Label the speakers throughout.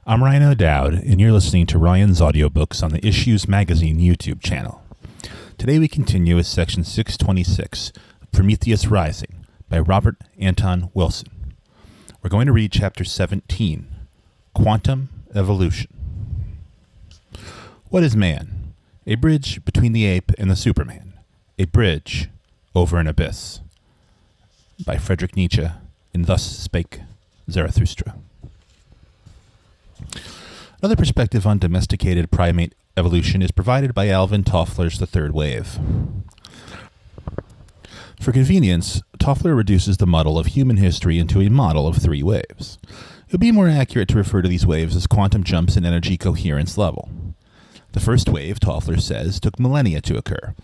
Speaker 1: I'm Ryan O'Dowd, and you're listening to Ryan's Audiobooks on the Issues Magazine YouTube channel. Today we continue with Section 626, Prometheus Rising, by Robert Anton Wilson. We're going to read Chapter 17, Quantum Evolution. What is man? A bridge between the ape and the Superman. A bridge over an abyss. By Friedrich Nietzsche, in Thus Spake Zarathustra. Another perspective on domesticated primate evolution is provided by Alvin Toffler's The Third Wave. For convenience, Toffler reduces the muddle of human history into a model of three waves. It would be more accurate to refer to these waves as quantum jumps in energy coherence level. The first wave, Toffler says, took millennia to occur,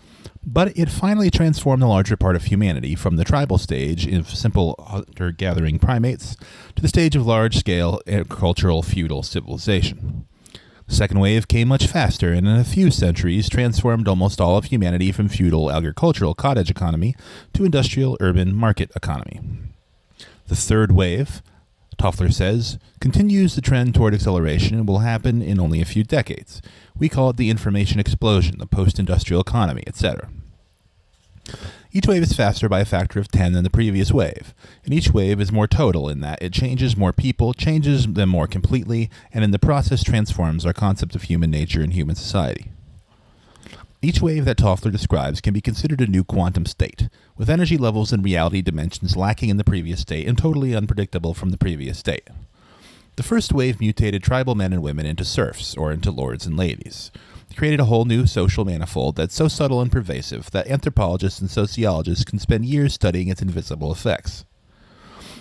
Speaker 1: but it finally transformed the larger part of humanity from the tribal stage of simple hunter-gathering primates to the stage of large-scale agricultural feudal civilization. The second wave came much faster and in a few centuries transformed almost all of humanity from feudal agricultural cottage economy to industrial urban market economy. The third wave, Toffler says, continues the trend toward acceleration and will happen in only a few decades. We call it the information explosion, the post-industrial economy, etc. Each wave is faster by a factor of 10 than the previous wave, and each wave is more total in that it changes more people, changes them more completely, and in the process transforms our concept of human nature and human society. Each wave that Toffler describes can be considered a new quantum state, with energy levels and reality dimensions lacking in the previous state and totally unpredictable from the previous state. The first wave mutated tribal men and women into serfs, or into lords and ladies. It created a whole new social manifold that's so subtle and pervasive that anthropologists and sociologists can spend years studying its invisible effects.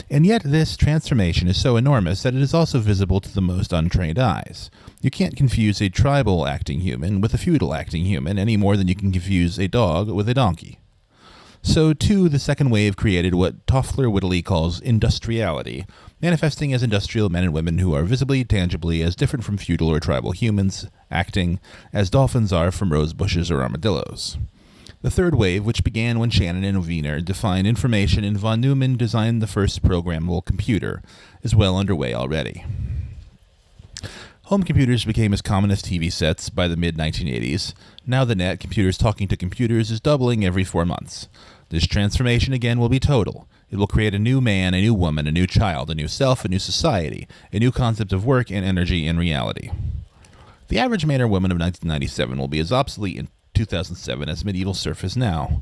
Speaker 1: And yet this transformation is so enormous that it is also visible to the most untrained eyes. You can't confuse a tribal acting human with a feudal acting human any more than you can confuse a dog with a donkey. So, too, the second wave created what Toffler wittily calls industriality, manifesting as industrial men and women who are visibly, tangibly as different from feudal or tribal humans, acting as dolphins are from rose bushes or armadillos. The third wave, which began when Shannon and Wiener defined information and von Neumann designed the first programmable computer, is well underway already. Home computers became as common as TV sets by the mid-1980s. Now the net, computers talking to computers, is doubling every 4 months. This transformation again will be total. It will create a new man, a new woman, a new child, a new self, a new society, a new concept of work and energy and reality. The average man or woman of 1997 will be as obsolete in 2007 as medieval serf is now.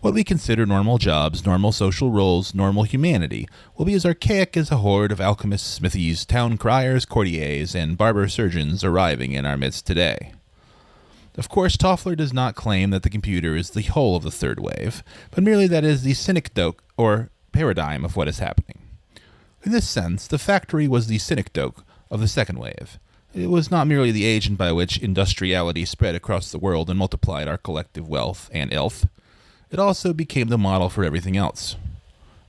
Speaker 1: What we consider normal jobs, normal social roles, normal humanity, will be as archaic as a horde of alchemists, smithies, town criers, courtiers, and barber surgeons arriving in our midst today. Of course, Toffler does not claim that the computer is the whole of the third wave, but merely that it is the synecdoche, or paradigm, of what is happening. In this sense, the factory was the synecdoche of the second wave. It was not merely the agent by which industriality spread across the world and multiplied our collective wealth and health. It also became the model for everything else.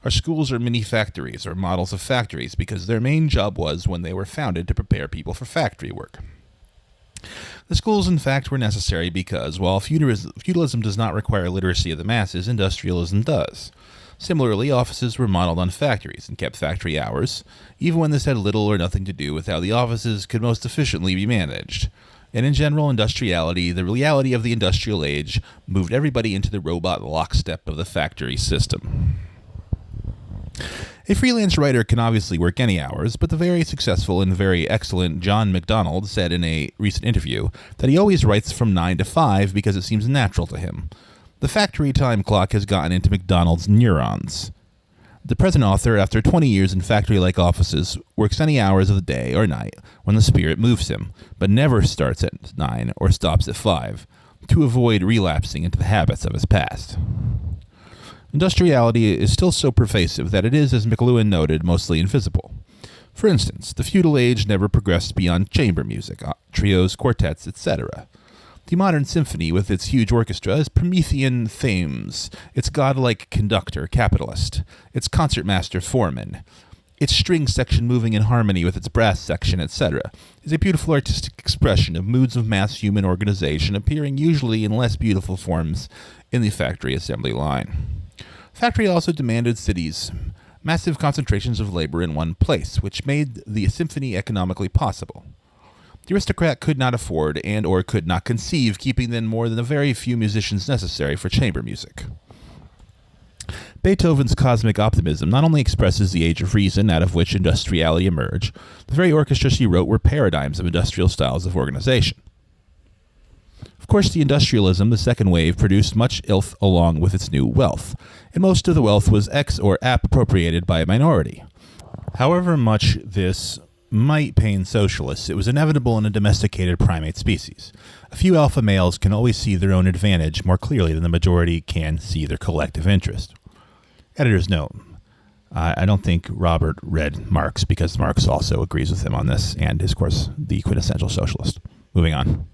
Speaker 1: Our schools are mini factories, or models of factories, because their main job was, when they were founded, to prepare people for factory work. The schools, in fact, were necessary because, while feudalism does not require literacy of the masses, industrialism does. Similarly, offices were modeled on factories and kept factory hours, even when this had little or nothing to do with how the offices could most efficiently be managed. And in general, industriality, the reality of the industrial age, moved everybody into the robot lockstep of the factory system. A freelance writer can obviously work any hours, but the very successful and very excellent John MacDonald said in a recent interview that he always writes from 9 to 5 because it seems natural to him. The factory time clock has gotten into MacDonald's neurons. The present author, after 20 years in factory-like offices, works any hours of the day or night when the spirit moves him, but never starts at 9 or stops at 5, to avoid relapsing into the habits of his past. Industriality is still so pervasive that it is, as McLuhan noted, mostly invisible. For instance, the feudal age never progressed beyond chamber music, trios, quartets, etc. The modern symphony, with its huge orchestra, is Promethean themes, its godlike conductor, capitalist, its concertmaster, foreman, its string section moving in harmony with its brass section, etc., is a beautiful artistic expression of moods of mass human organization appearing usually in less beautiful forms in the factory assembly line. Factory also demanded cities, massive concentrations of labor in one place, which made the symphony economically possible. The aristocrat could not afford and or could not conceive keeping then more than the very few musicians necessary for chamber music. Beethoven's cosmic optimism not only expresses the age of reason out of which industriality emerged, the very orchestras he wrote were paradigms of industrial styles of organization. Of course, the industrialism, the second wave, produced much filth along with its new wealth, and most of the wealth was appropriated by a minority. However much this might pain socialists, it was inevitable in a domesticated primate species. A few alpha males can always see their own advantage more clearly than the majority can see their collective interest. Editor's note. I don't think Robert read Marx because Marx also agrees with him on this and is, of course, the quintessential socialist. Moving on.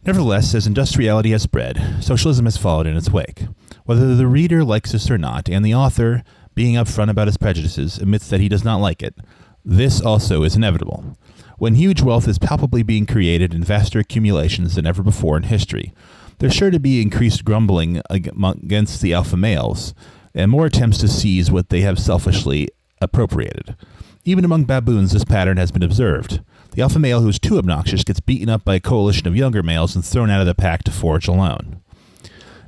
Speaker 1: Nevertheless, as industriality has spread, socialism has followed in its wake. Whether the reader likes this or not, and the author, being upfront about his prejudices, admits that he does not like it, this also is inevitable. When huge wealth is palpably being created in vaster accumulations than ever before in history, there's sure to be increased grumbling against the alpha males, and more attempts to seize what they have selfishly appropriated. Even among baboons, this pattern has been observed. The alpha male who is too obnoxious gets beaten up by a coalition of younger males and thrown out of the pack to forage alone.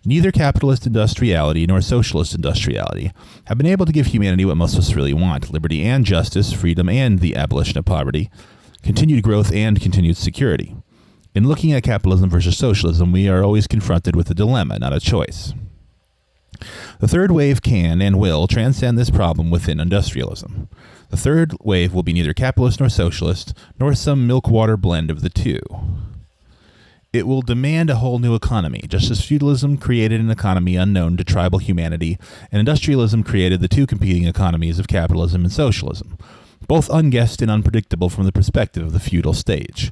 Speaker 1: Neither capitalist industriality nor socialist industriality have been able to give humanity what most of us really want: liberty and justice, freedom and the abolition of poverty, continued growth and continued security. In looking at capitalism versus socialism, we are always confronted with a dilemma, not a choice. The third wave can and will transcend this problem within industrialism. The third wave will be neither capitalist nor socialist, nor some milk-water blend of the two. It will demand a whole new economy, just as feudalism created an economy unknown to tribal humanity, and industrialism created the two competing economies of capitalism and socialism, both unguessed and unpredictable from the perspective of the feudal stage.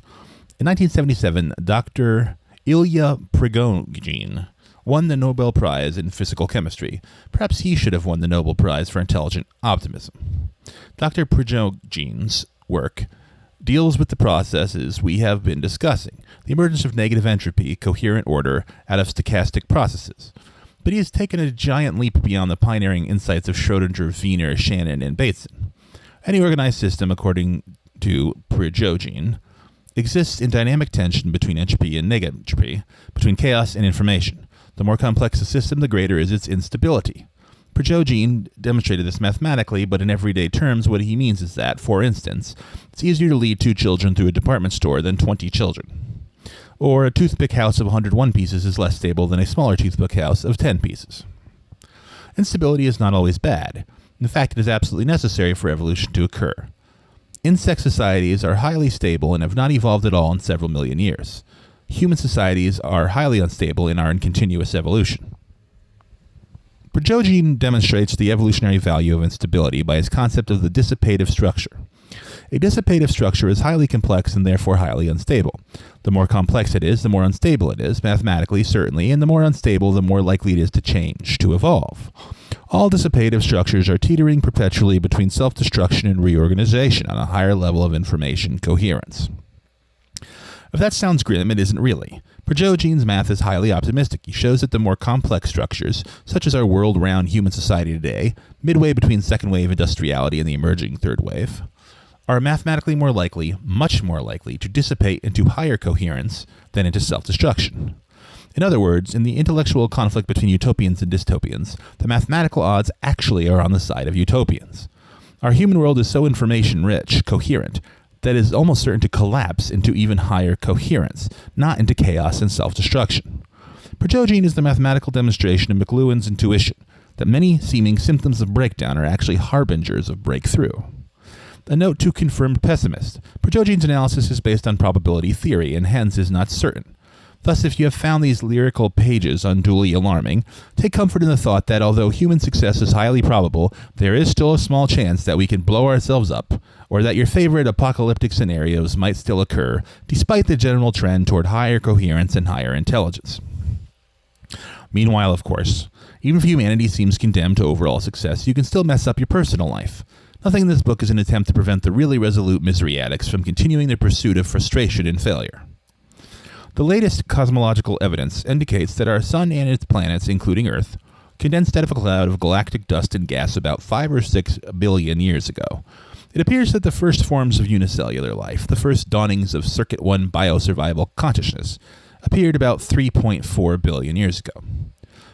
Speaker 1: In 1977, Dr. Ilya Prigogine won the Nobel Prize in Physical Chemistry. Perhaps he should have won the Nobel Prize for intelligent optimism. Dr. Prigogine's work deals with the processes we have been discussing, the emergence of negative entropy, coherent order, out of stochastic processes. But he has taken a giant leap beyond the pioneering insights of Schrödinger, Wiener, Shannon, and Bateson. Any organized system, according to Prigogine, exists in dynamic tension between entropy and negentropy, between chaos and information. The more complex the system, the greater is its instability. Prigogine demonstrated this mathematically, but in everyday terms, what he means is that, for instance, it's easier to lead 2 children through a department store than 20 children. Or a toothpick house of 101 pieces is less stable than a smaller toothpick house of 10 pieces. Instability is not always bad. In fact, it is absolutely necessary for evolution to occur. Insect societies are highly stable and have not evolved at all in several million years. Human societies are highly unstable and are in continuous evolution. Prigogine demonstrates the evolutionary value of instability by his concept of the dissipative structure. A dissipative structure is highly complex and therefore highly unstable. The more complex it is, the more unstable it is, mathematically, certainly, and the more unstable, the more likely it is to change, to evolve. All dissipative structures are teetering perpetually between self-destruction and reorganization on a higher level of information coherence. If that sounds grim, it isn't really. Prigogine's math is highly optimistic. He shows that the more complex structures, such as our world-round human society today, midway between second wave industriality and the emerging third wave, are mathematically more likely, much more likely, to dissipate into higher coherence than into self-destruction. In other words, in the intellectual conflict between utopians and dystopians, the mathematical odds actually are on the side of utopians. Our human world is so information-rich, coherent, that is almost certain to collapse into even higher coherence, not into chaos and self-destruction. Prigogine is the mathematical demonstration of McLuhan's intuition that many seeming symptoms of breakdown are actually harbingers of breakthrough. A note to confirmed pessimists: Prigogine's analysis is based on probability theory and hence is not certain. Thus, if you have found these lyrical pages unduly alarming, take comfort in the thought that although human success is highly probable, there is still a small chance that we can blow ourselves up, or that your favorite apocalyptic scenarios might still occur, despite the general trend toward higher coherence and higher intelligence. Meanwhile, of course, even if humanity seems condemned to overall success, you can still mess up your personal life. Nothing in this book is an attempt to prevent the really resolute misery addicts from continuing their pursuit of frustration and failure. The latest cosmological evidence indicates that our sun and its planets, including Earth, condensed out of a cloud of galactic dust and gas about 5 or 6 billion years ago. It appears that the first forms of unicellular life, the first dawnings of Circuit 1 biosurvival consciousness, appeared about 3.4 billion years ago.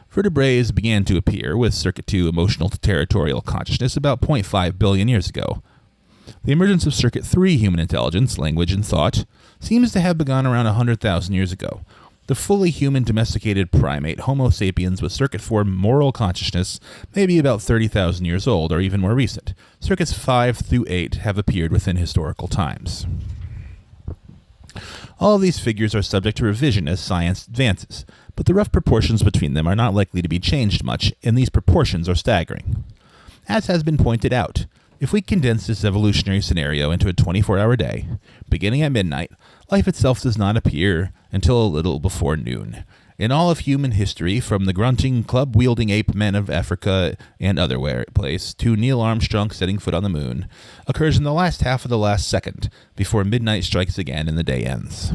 Speaker 1: Vertebrates began to appear with Circuit 2 emotional to territorial consciousness about 0.5 billion years ago. The emergence of Circuit 3 human intelligence, language, and thought seems to have begun around 100,000 years ago. The fully human domesticated primate Homo sapiens with Circuit 4 moral consciousness may be about 30,000 years old or even more recent. Circuits 5 through 8 have appeared within historical times. All of these figures are subject to revision as science advances, but the rough proportions between them are not likely to be changed much, and these proportions are staggering. As has been pointed out, if we condense this evolutionary scenario into a 24-hour day, beginning at midnight, life itself does not appear until a little before noon. In all of human history, from the grunting, club-wielding ape men of Africa and other place to Neil Armstrong setting foot on the moon, occurs in the last half of the last second, before midnight strikes again and the day ends.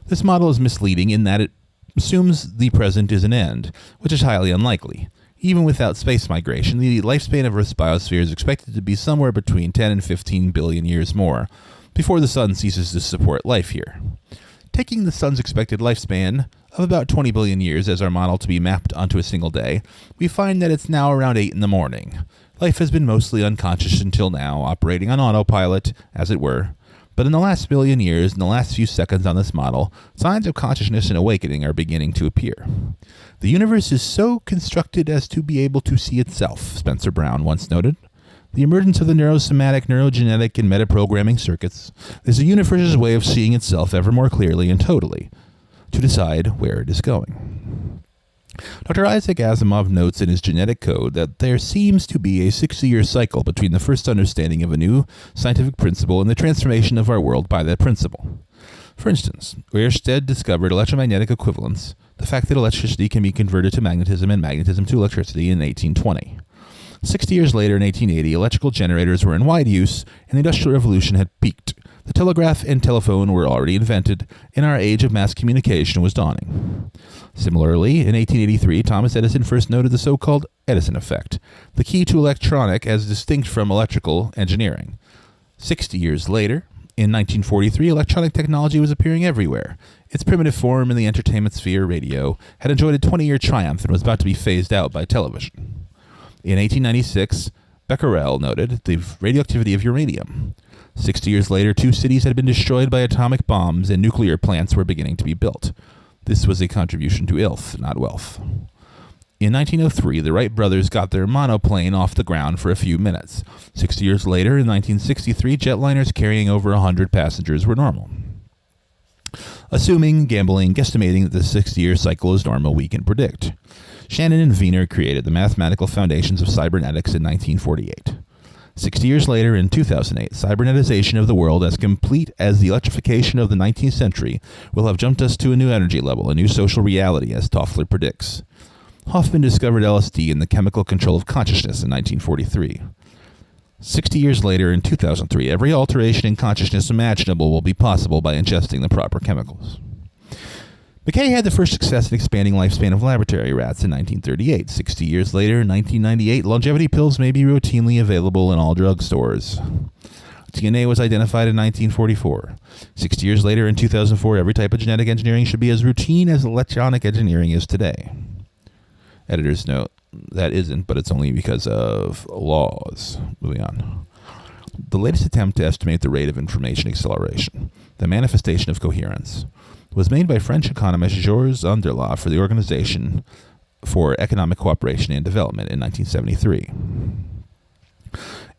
Speaker 1: This model is misleading in that it assumes the present is an end, which is highly unlikely. Even without space migration, the lifespan of Earth's biosphere is expected to be somewhere between 10 and 15 billion years more, before the Sun ceases to support life here. Taking the Sun's expected lifespan of about 20 billion years as our model to be mapped onto a single day, we find that it's now around 8 in the morning. Life has been mostly unconscious until now, operating on autopilot, as it were. But in the last billion years, in the last few seconds on this model, signs of consciousness and awakening are beginning to appear. The universe is so constructed as to be able to see itself, Spencer Brown once noted. The emergence of the neurosemantic, neurogenetic, and metaprogramming circuits is the universe's way of seeing itself ever more clearly and totally, to decide where it is going. Dr. Isaac Asimov notes in his genetic code that there seems to be a 60-year cycle between the first understanding of a new scientific principle and the transformation of our world by that principle. For instance, Oersted discovered electromagnetic equivalence, the fact that electricity can be converted to magnetism and magnetism to electricity in 1820. 60 years later, in 1880, electrical generators were in wide use, and the Industrial Revolution had peaked. The telegraph and telephone were already invented, and our age of mass communication was dawning. Similarly, in 1883, Thomas Edison first noted the so-called Edison effect, the key to electronic as distinct from electrical engineering. 60 years later, in 1943, electronic technology was appearing everywhere. Its primitive form in the entertainment sphere, radio, had enjoyed a 20-year triumph and was about to be phased out by television. In 1896, Becquerel noted the radioactivity of uranium. 60 years later, 2 cities had been destroyed by atomic bombs and nuclear plants were beginning to be built. This was a contribution to illth, not wealth. In 1903, the Wright brothers got their monoplane off the ground for a few minutes. 60 years later, in 1963, jetliners carrying over 100 passengers were normal. Assuming, gambling, guesstimating that the 60-year cycle is normal, we can predict. Shannon and Wiener created the mathematical foundations of cybernetics in 1948. 60 years later, in 2008, cybernetization of the world as complete as the electrification of the 19th century will have jumped us to a new energy level, a new social reality, as Toffler predicts. Hoffman discovered LSD and the chemical control of consciousness in 1943. 60 years later, in 2003, every alteration in consciousness imaginable will be possible by ingesting the proper chemicals. McKay had the first success in expanding lifespan of laboratory rats in 1938. 60 years later, in 1998, longevity pills may be routinely available in all drugstores. DNA was identified in 1944. 60 years later, in 2004, every type of genetic engineering should be as routine as electronic engineering is today. Editor's note, that isn't, but it's only because of laws. Moving on. The latest attempt to estimate the rate of information acceleration, the manifestation of coherence, was made by French economist Georges Anderla for the Organization for Economic Cooperation and Development in 1973.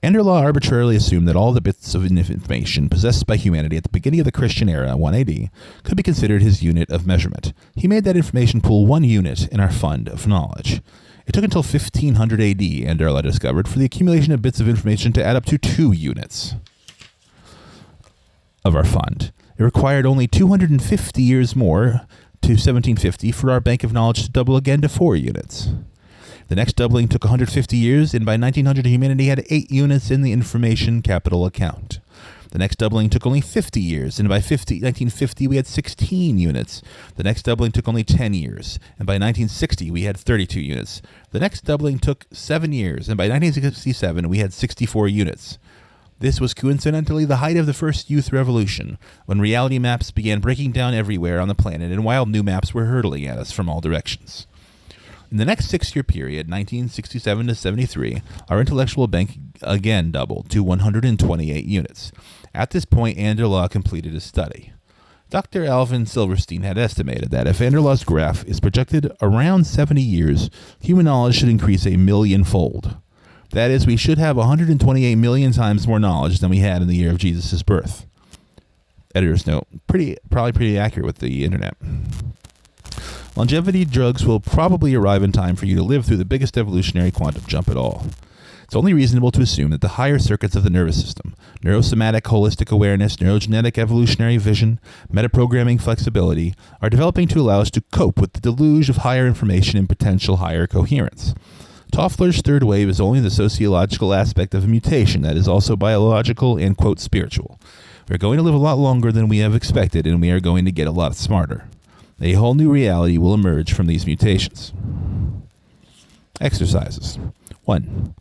Speaker 1: Anderla arbitrarily assumed that all the bits of information possessed by humanity at the beginning of the Christian era, 1 AD, could be considered his unit of measurement. He made that information pool 1 unit in our fund of knowledge. It took until 1500 AD, Anderla discovered, for the accumulation of bits of information to add up to 2 units of our fund. It required only 250 years more to 1750 for our bank of knowledge to double again to 4 units. The next doubling took 150 years, and by 1900 humanity had 8 units in the information capital account. The next doubling took only 50 years, and by 1950 we had 16 units. The next doubling took only 10 years, and by 1960 we had 32 units. The next doubling took 7 years, and by 1967 we had 64 units. This was coincidentally the height of the first youth revolution, when reality maps began breaking down everywhere on the planet and wild new maps were hurtling at us from all directions. In the next 6-year period, 1967 to 73, our intellectual bank again doubled to 128 units. At this point, Anderlaw completed his study. Dr. Alvin Silverstein had estimated that if Anderlaw's graph is projected around 70 years, human knowledge should increase 1,000,000-fold. That is, we should have 128 million times more knowledge than we had in the year of Jesus' birth. Editor's note, probably pretty accurate with the internet. Longevity drugs will probably arrive in time for you to live through the biggest evolutionary quantum jump at all. It's only reasonable to assume that the higher circuits of the nervous system, neurosemantic holistic awareness, neurogenetic evolutionary vision, metaprogramming flexibility, are developing to allow us to cope with the deluge of higher information and potential higher coherence. Toffler's third wave is only the sociological aspect of a mutation that is also biological and, quote, spiritual. We're going to live a lot longer than we have expected, and we are going to get a lot smarter. A whole new reality will emerge from these mutations. Exercises. 1.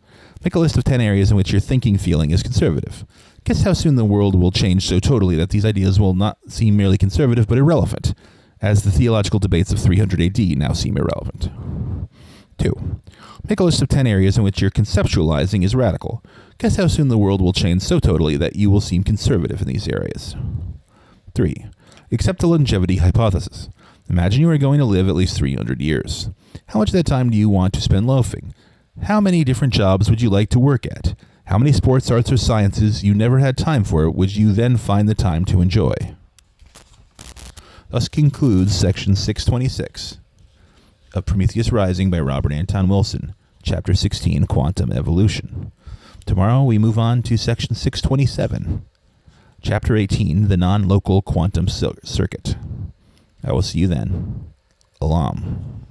Speaker 1: Make a list of 10 areas in which your thinking feeling is conservative. Guess how soon the world will change so totally that these ideas will not seem merely conservative but irrelevant, as the theological debates of 300 AD now seem irrelevant. 2. Make a list of 10 areas in which your conceptualizing is radical. Guess how soon the world will change so totally that you will seem conservative in these areas. 3. Accept the longevity hypothesis. Imagine you are going to live at least 300 years. How much of that time do you want to spend loafing? How many different jobs would you like to work at? How many sports, arts, or sciences you never had time for would you then find the time to enjoy? Thus concludes section 626 of Prometheus Rising by Robert Anton Wilson, Chapter 16, Quantum Evolution. Tomorrow we move on to section 627, Chapter 18, the Non-Local Quantum Circuit. I will see you then. Alam.